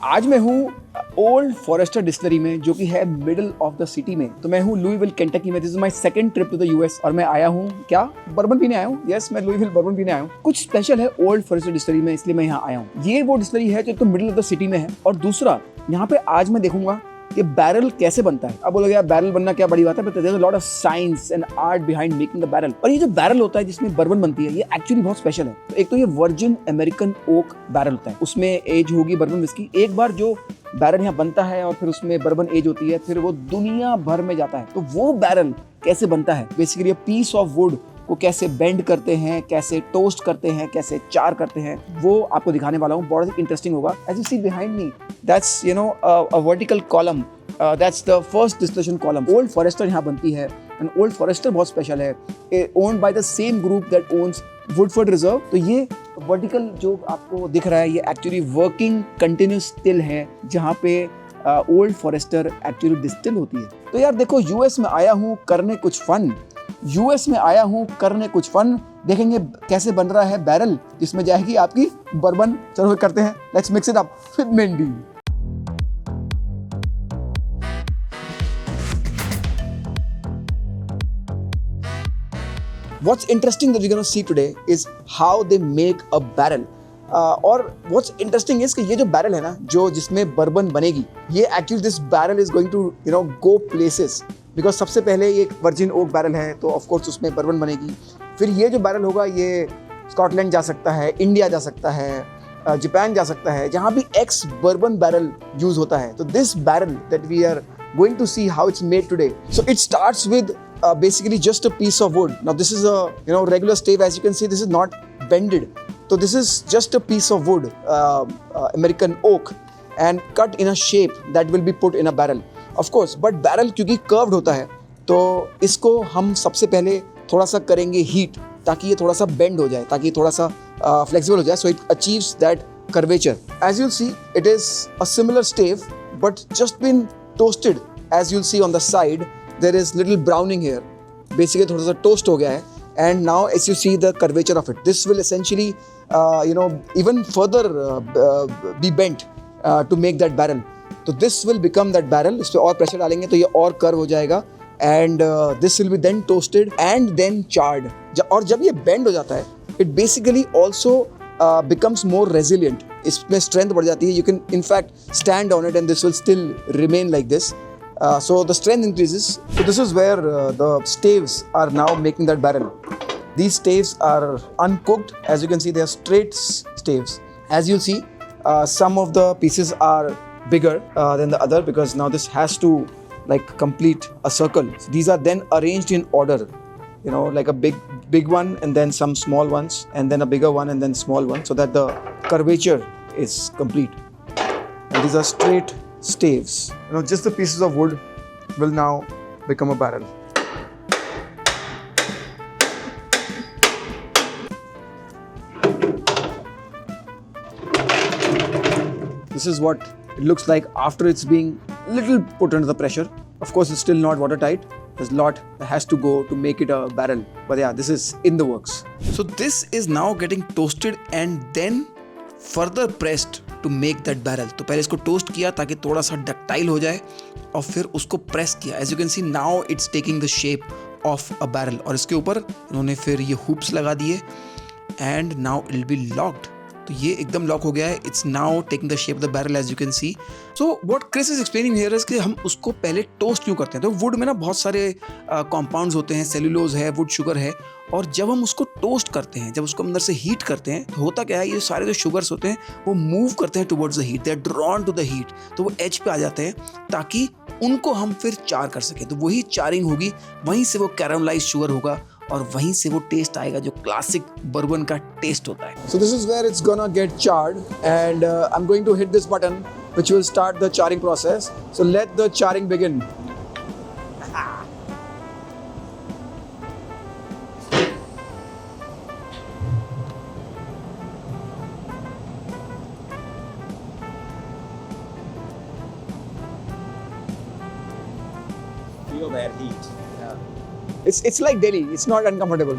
आज मैं हूँ ओल्ड फॉरेस्टर डिस्टिलरी में, जो कि है मिडिल ऑफ द सिटी में। तो मैं हूँ लुईविल केंटकी में। This is my second trip to the US और मैं आया हूँ क्या बर्बन पीने आया हूँ। यस, मैं लुईविल बर्बन पीने आया हूँ। कुछ स्पेशल है ओल्ड फॉरेस्टर डिस्टिलरी में, इसलिए मैं यहाँ आया हूँ। ये वो डिस्टिलरी है जो तो मिडिल ऑफ द सिटी में है। और दूसरा, यहाँ पे आज मैं देखूंगा कि बैरल कैसे बनता है। अब बोलोगे यार बैरल बनना क्या बड़ी बात है, but there is a lot of science and art behind making the barrel. और ये जो बैरल होता है जिसमें बर्बन बनती है, ये एक्चुअली बहुत स्पेशल है। तो एक तो ये वर्जिन अमेरिकन ओक बैरल होता है, उसमें एज होगी बर्बन विस्की। एक बार जो बैरल यहाँ बनता है और फिर उसमें बर्बन एज होती है, फिर वो दुनिया भर में जाता है। तो वो बैरल कैसे बनता है, बेसिकली पीस ऑफ वुड को कैसे बेंड करते हैं, कैसे टोस्ट करते हैं, कैसे चार करते हैं, वो आपको दिखाने वाला हूँ। बहुत इंटरेस्टिंग होगा। As you see behind me, that's a vertical column, that's the first distillation column. Old forester यहाँ बनती है एंड ओल्ड फॉरेस्टर बहुत स्पेशल है, owned by the same group that owns Woodford Reserve. तो ये वर्टिकल जो आपको दिख रहा है, ये एक्चुअली वर्किंग कंटिन्यूस स्टिल है, जहाँ पे ओल्ड फॉरेस्टर एक्चुअली डिस्टिल होती है। तो यार देखो, यूएस में आया हूँ करने कुछ फन, यूएस में आया हूँ करने कुछ फन। देखेंगे कैसे बन रहा है बैरल जिसमें जाएगी आपकी बर्बन। चलो करते हैं, let's mix it up with Mendy. What's interesting that we're going to see today is how they make a barrel. और what's interesting is कि ये जो बैरल है ना, जो जिसमें बर्बन बनेगी, ये actually this barrel is going to go places. Because सबसे पहले ये एक वर्जिन ओक बैरल है, तो ऑफ कोर्स उसमें बर्बन बनेगी। फिर ये जो बैरल होगा, ये स्कॉटलैंड जा सकता है, इंडिया जा सकता है, जापान जा सकता है, जहाँ भी एक्स बर्बन बैरल यूज होता है। तो this barrel that we are going to see how it's made today. So it starts with basically just a piece of wood. Now this is a regular stave. As you can see, this is not bended. So this is just a piece of wood, American oak, and cut in a shape that will be put in a barrel. Of course, but barrel क्योंकि curved होता है, तो इसको हम सबसे पहले थोड़ा सा करेंगे heat, ताकि ये थोड़ा सा bend हो जाए, ताकि थोड़ा सा flexible हो जाए. So it achieves that curvature. As you'll see, it is a similar stave, but just been toasted. As you'll see on the side, there is little browning here. Basically थोड़ा सा toast हो गया है. And now as you see the curvature of it, this will essentially even further be bent to make that barrel. तो this will become that barrel. इस पे और pressure डालेंगे तो ये और curve हो जाएगा. And this will be then toasted and then charred. और जब ये bend हो जाता है, it basically also becomes more resilient. इसमें strength बढ़ जाती है. You can in fact stand on it and this will still remain like this. So the strength increases. So this is where the staves are now making that barrel. These staves are uncooked. As you can see, they are straight staves. As you'll see, some of the pieces are bigger than the other, because now this has to like complete a circle. So these are then arranged in order, like a big one and then some small ones and then a bigger one and then small one, so that the curvature is complete. And these are straight staves. Just the pieces of wood will now become a barrel. This is what it looks like after it's being little put under the pressure. Of course, it's still not watertight. There's a lot that has to go to make it a barrel. But yeah, this is in the works. So this is now getting toasted and then further pressed to make that barrel. तो पहले इसको toast किया ताकि थोड़ा सा ductile हो जाए, और फिर उसको प्रेस किया. As you can see now it's taking the shape of a barrel. और इसके ऊपर इन्होंने फिर ये hoops लगा दिए and now it will be locked. तो ये एकदम लॉक हो गया है. It's now taking the shape of the barrel, as you can see. So what Chris is explaining here is कि हम उसको पहले टोस्ट क्यों करते हैं. तो वुड में ना बहुत सारे कंपाउंड्स होते हैं, सेल्यूलोज है, वुड शुगर है, और जब हम उसको टोस्ट करते हैं, जब उसको अंदर से हीट करते हैं, तो होता क्या है, ये सारे जो शुगर्स होते हैं वो मूव करते हैं towards the heat, they are drawn to the heat. तो वो एज पे आ जाते हैं ताकि उनको हम फिर चार कर सकें. तो वही चारिंग होगी, वहीं से वो कैरामलाइज्ड शुगर होगा और वहीं से वो टेस्ट आएगा जो क्लासिक बर्बन का टेस्ट होता है. So this is where it's gonna get charred, and I'm going to hit this button which will start the charring process. So let the charring begin. Feel that heat. It's like Delhi. It's not uncomfortable.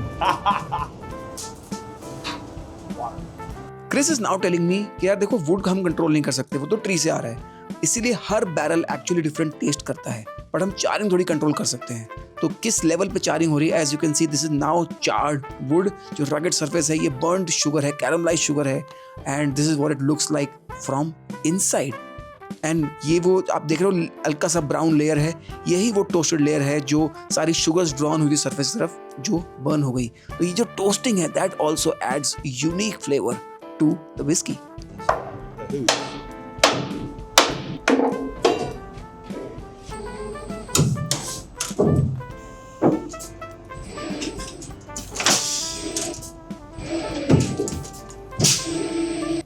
Chris is now telling me कि यार देखो would हम control नहीं कर सकते, वो तो tree से आ रहा है, इसीलिए हर बैरल एक्चुअली डिफरेंट टेस्ट करता है, बट हम चारिंग थोड़ी कंट्रोल कर सकते हैं। तो किस लेवल पे चारिंग हो रही है, as you can see this is now charred wood, जो रगड सरफेस है ये बर्न्ड शुगर है, कैरमलाइज शुगर है, and this is what it looks like from inside. And ये वो आप देख रहे हो हल्का सा ब्राउन लेयर है, यही वो टोस्टेड लेयर है जो सारी शुगर्स ड्रॉन हुई थी सरफेस की तरफ जो बर्न हो गई। तो ये जो टोस्टिंग है that also adds unique flavour to the whisky.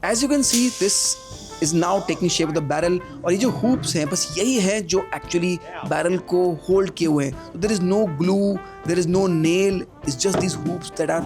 As you can see, this is now taking shape of the barrel, और ये जो hoops हैं बस यही है जो actually barrel को hold किए हुए हैं। So there is no glue, there is no nail, it's just these hoops that are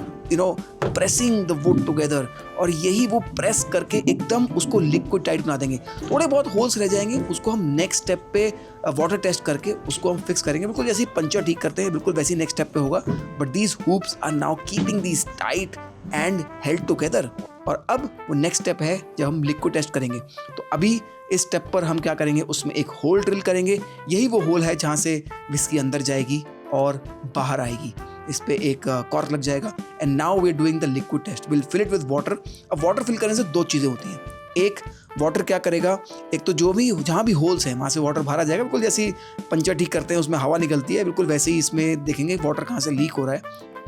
pressing the wood together, और यही वो press करके एकदम उसको liquid tight बना देंगे। थोड़े बहुत holes रह जाएंगे, उसको हम next step पे water test करके उसको हम fix करेंगे, बिल्कुल जैसे पंचर ठीक करते हैं बिल्कुल वैसे next step पे होगा। But these hoops are now keeping these tight and held together। और अब वो नेक्स्ट स्टेप है जब हम लिक्विड टेस्ट करेंगे। तो अभी इस स्टेप पर हम क्या करेंगे, उसमें एक होल ड्रिल करेंगे, यही वो होल है जहाँ से विस्की अंदर जाएगी और बाहर आएगी। इस पे एक कॉर्क लग जाएगा and now we are doing the liquid test. Will fill it with water. अब वाटर फिल करने से दो चीज़ें होती हैं। एक, वाटर क्या करेगा, एक तो जो भी जहाँ भी होल्स हैं वहाँ से वाटर बाहर आ जाएगा, बिल्कुल जैसे पंचर ठीक करते हैं उसमें हवा निकलती है, बिल्कुल वैसे ही इसमें देखेंगे वाटर कहाँ से लीक हो रहा है।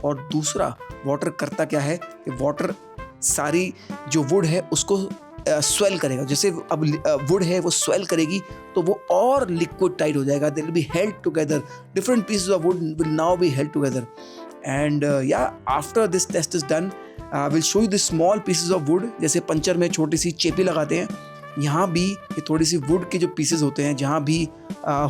और दूसरा, वाटर करता क्या है कि वाटर सारी जो वुड है उसको स्वेल करेगा। जैसे अब वुड है वो स्वेल करेगी तो वो और लिक्विड टाइट हो जाएगा। They will be held together, different pieces of wood will now be held together. And या after this test is done will show you this small pieces of wood. जैसे puncture में छोटी सी चेपी लगाते हैं, यहाँ भी ये थोड़ी सी वुड के जो पीसेस होते हैं जहाँ भी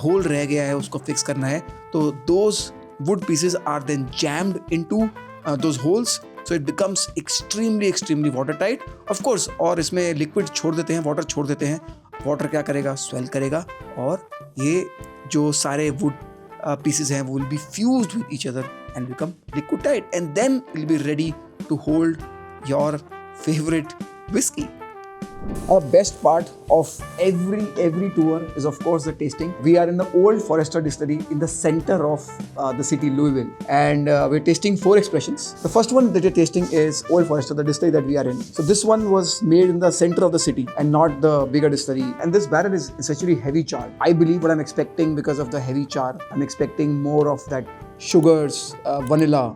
होल रह गया है उसको फिक्स करना है, तो those wood pieces are then jammed into those holes, so it becomes extremely watertight of course। और इसमें लिक्विड छोड़ देते हैं, वाटर छोड़ देते हैं। वाटर क्या करेगा, स्वेल करेगा और ये जो सारे वुड पीसेस हैं वो will be fused with each other and become liquid tight and then will be ready to hold your favourite whisky. A best part of every tour is of course the tasting. We are in the Old Forester Distillery in the center of the city Louisville, and we're tasting 4 expressions. The first one that you're tasting is Old Forester, the distillery that we are in. So this one was made in the center of the city and not the bigger distillery. And this barrel is essentially heavy charred. I believe what I'm expecting because of the heavy char. I'm expecting more of that sugars, vanilla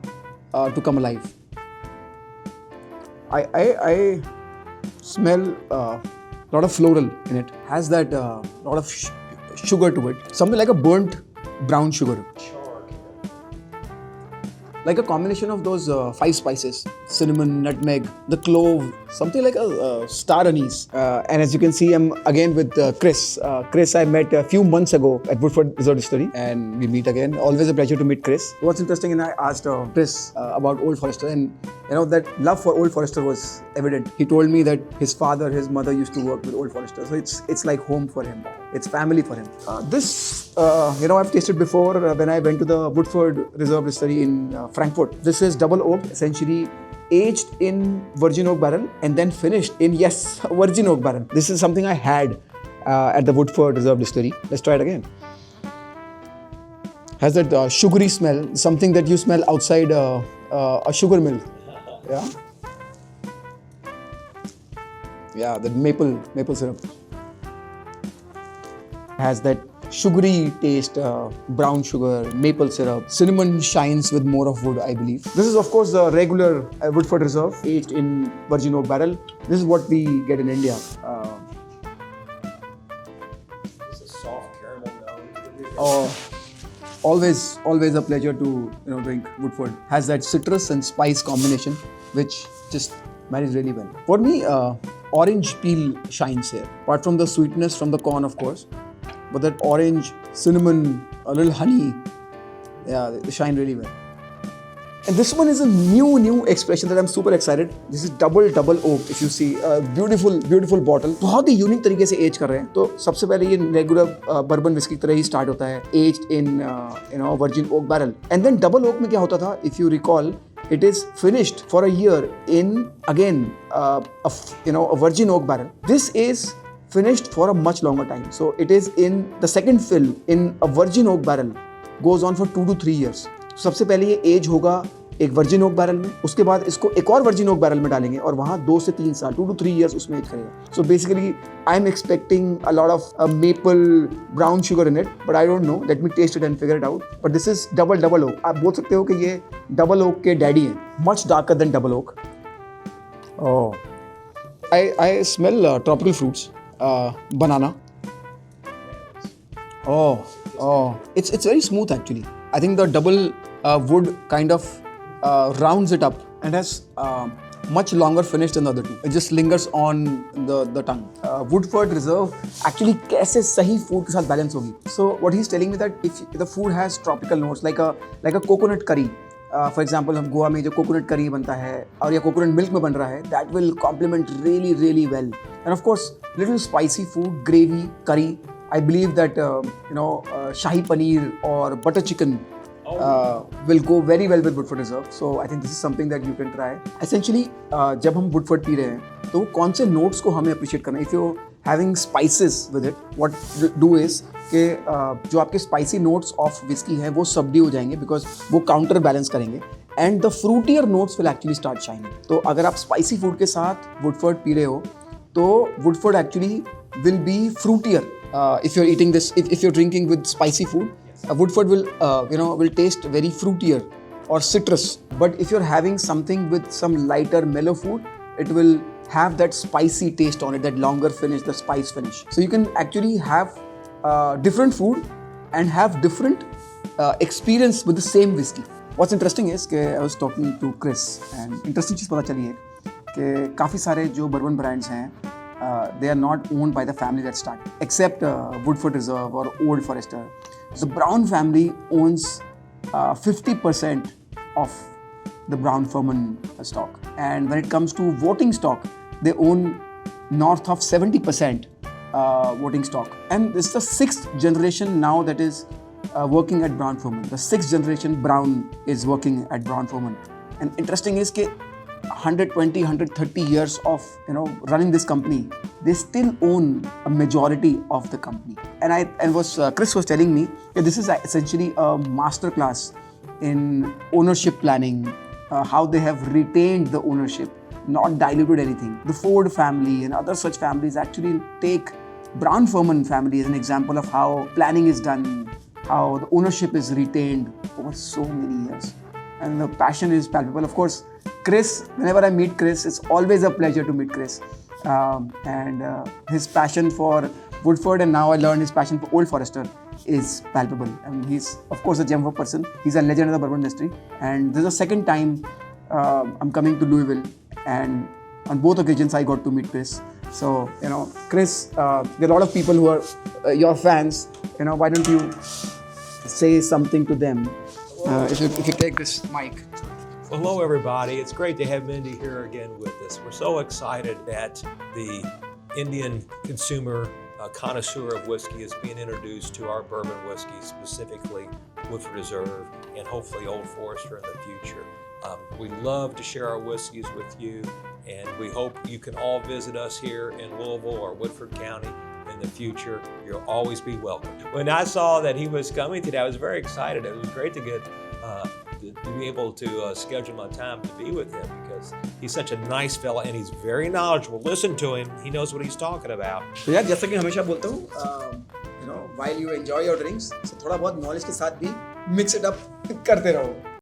to come alive. I smell a lot of floral in it. Has that lot of sugar to it. Something like a burnt brown sugar. Like a combination of those 5 spices: cinnamon, nutmeg, the clove, something like a star anise. And as you can see, I'm again with Chris. Chris I met a few months ago at Woodford Reserve Distillery, and we meet again. Always a pleasure to meet Chris. What's interesting, and I asked Chris about Old Forester, and that love for Old Forester was evident. He told me that his father, his mother used to work with Old Forester, so it's like home for him. It's family for him. This, I've tasted before when I went to the Woodford Reserve Distillery in Frankfurt. This is double oak, essentially aged in virgin oak barrel and then finished in, yes, virgin oak barrel. This is something I had at the Woodford Reserve Distillery. Let's try it again. Has that sugary smell, something that you smell outside a sugar mill. Yeah, the maple syrup. Has that sugary taste, brown sugar, maple syrup. Cinnamon shines with more of wood, I believe. This is of course the regular Woodford Reserve, aged in virgin oak barrel. This is what we get in India. It's a soft caramel note. Always a pleasure to drink Woodford. Has that citrus and spice combination, which just marries really well. For me, orange peel shines here. Apart from the sweetness from the corn, of course, but that orange, cinnamon, a little honey, yeah, they shine really well. And this one is a new expression that I'm super excited. This is double oak. If you see, beautiful bottle. बहुत ही unique तरीके से as कर रहे हैं। तो सबसे पहले ये रेगुलर बर्बन विस्की की तरह ही स्टार्ट होता है, aged in virgin oak barrel. And then double oak में क्या होता था, if you recall, It is finished for a year in again a virgin oak barrel. This is finished for a much longer time. So it is in the second fill in a virgin oak barrel goes on for 2 to 3 years. सबसे पहले ये as होगा एक virgin oak barrel में, उसके बाद इसको एक और वर्जिन ओक बैरल में डालेंगे और वहाँ 2 से 3 साल 2 to 3 years उसमें एज करेगा. So basically I am expecting a lot of maple brown sugar in it, but I don't know, let me taste it and figure it out. But this is double oak. आप बोल सकते हो कि ये double oak के daddy हैं. Much darker than double oak. I smell tropical fruits, banana. It's very smooth actually. I think the double wood kind of rounds it up and has much longer finish than the other two. It just lingers on the tongue. Woodford Reserve actually कैसे सही food के साथ balance होगी. So what he's telling me that if the food has tropical notes like a coconut curry. For example, हम गोवा में जो coconut curry बनता है और या कोकोनट मिल्क में बन रहा है, that will complement really well. And of course, little spicy food, gravy, curry. I believe that shahi paneer or butter chicken will go very well with Woodford Reserve. So I think this is something that you can try. Essentially, जब हम Woodford P रहे हैं तो कौन से notes को हमें appreciate करना है. If you're having spices with it, what do is कि जो आपके स्पाइसी नोट्स ऑफ विस्की हैं वो सबड्यू हो जाएंगे बिकॉज वो काउंटर बैलेंस करेंगे and the fruitier notes will actually start shining. तो अगर आप स्पाइसी फूड के साथ वुडफोर्ड पी रहे हो तो Woodford actually will be fruitier. If you are eating this, if you are drinking with spicy food, Woodford will taste very fruitier or citrus. But if you're having something with some lighter mellow food, it will have that spicy taste on it, that longer finish, the spice finish. So you can actually have different food and have different experience with the same whiskey. What's interesting is कि I was talking to Chris and interesting चीज़ पता चली है कि काफ़ी सारे जो bourbon brands हैं they are not owned by the family that started except Woodford Reserve or Old Forester. The Brown family owns 50% of the Brown-Forman stock, and when it comes to voting stock, they own north of 70% voting stock. And this is the 6th generation now that is working at Brown-Forman. The 6th generation Brown is working at Brown-Forman. And interesting is that 120, 130 years of running this company, they still own a majority of the company. And Chris was telling me that this is essentially a master class in ownership planning, how they have retained the ownership, not diluted anything. The Ford family and other such families actually take Brown-Forman family as an example of how planning is done, how the ownership is retained over so many years. And the passion is palpable. Of course, Chris, whenever I meet Chris, it's always a pleasure to meet Chris. And his passion for Woodford, and now I learned his passion for Old Forester is palpable. And he's, of course, a gem of a person. He's a legend of the bourbon industry. And this is the second time I'm coming to Louisville. And on both occasions, I got to meet Chris. So, Chris, there are a lot of people who are your fans. Why don't you say something to them? If you take this mic. Well, hello, everybody. It's great to have Mindy here again with us. We're so excited that the Indian consumer connoisseur of whiskey is being introduced to our bourbon whiskey, specifically Woodford Reserve and hopefully Old Forester in the future. We love to share our whiskeys with you, and we hope you can all visit us here in Louisville or Woodford County in the future. You'll always be welcome. When I saw that he was coming today, I was very excited. It was great to get to be able to schedule my time to be with him because he's such a nice fella and he's very knowledgeable. Listen to him; he knows what he's talking about. तो यार जैसा कि हमेशा बोलता हूँ, while you enjoy your drinks, so थोड़ा बहुत knowledge के साथ भी mix it up करते रहो.